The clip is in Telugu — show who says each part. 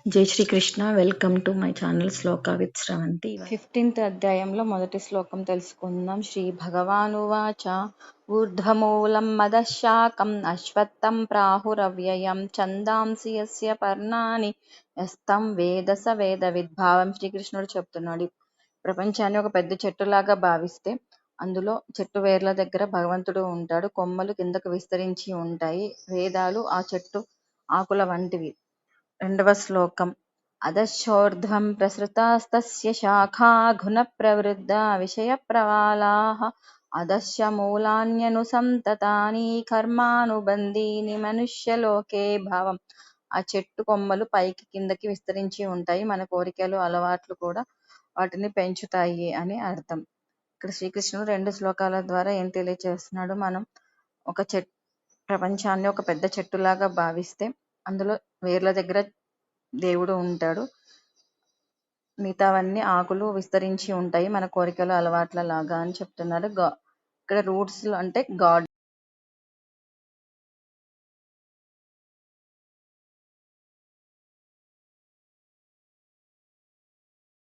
Speaker 1: జై Srikrishna. Welcome to my channel Shloka with Sravanthi. 15th అధ్యాయంలో మొదటి శ్లోకం తెలుసుకుందాం. శ్రీ భగవానువాచ ఊర్ధ్వమూలం మదశాకం అశ్వత్థం ప్రాహురవ్యయం ఛందాంసి యస్య పర్ణాని యస్తం వేద స వేదవిద్. భావం శ్రీకృష్ణుడు చెప్తున్నాడు. ప్రపంచాన్ని ఒక పెద్ద చెట్టులాగా భావిస్తే అందులో చెట్టు వేర్ల దగ్గర భగవంతుడు ఉంటాడు. కొమ్మలు కిందకు విస్తరించి ఉంటాయి. వేదాలు ఆ చెట్టు ఆకుల వంటివి. రెండవ శ్లోకం అధశ్చోర్ధ్వం ప్రసృతాస్తస్య శాఖా గుణ ప్రవృద్ధ విషయ ప్రవాళాః అధశ్చ మూలాన్యనుసంతతాని కర్మానుబంధీని మనుష్యలోకే. భావం ఆ చెట్టు కొమ్మలు పైకి కిందకి విస్తరించి ఉంటాయి. మన కోరికలు అలవాట్లు కూడా వాటిని పెంచుతాయి అని అర్థం. ఇక్కడ శ్రీకృష్ణుడు రెండు శ్లోకాల ద్వారా ఏం తెలియజేస్తున్నాడు? మనం ఒక ప్రపంచాన్ని ఒక పెద్ద చెట్టులాగా భావిస్తే అందులో వేర్ల దగ్గర దేవుడు ఉంటాడు. మిగతావన్నీ ఆకులు విస్తరించి ఉంటాయి మన కోరికలు అలవాట్ల లాగా అని చెప్తున్నాడు. ఇక్కడ రూట్స్ అంటే గాడ్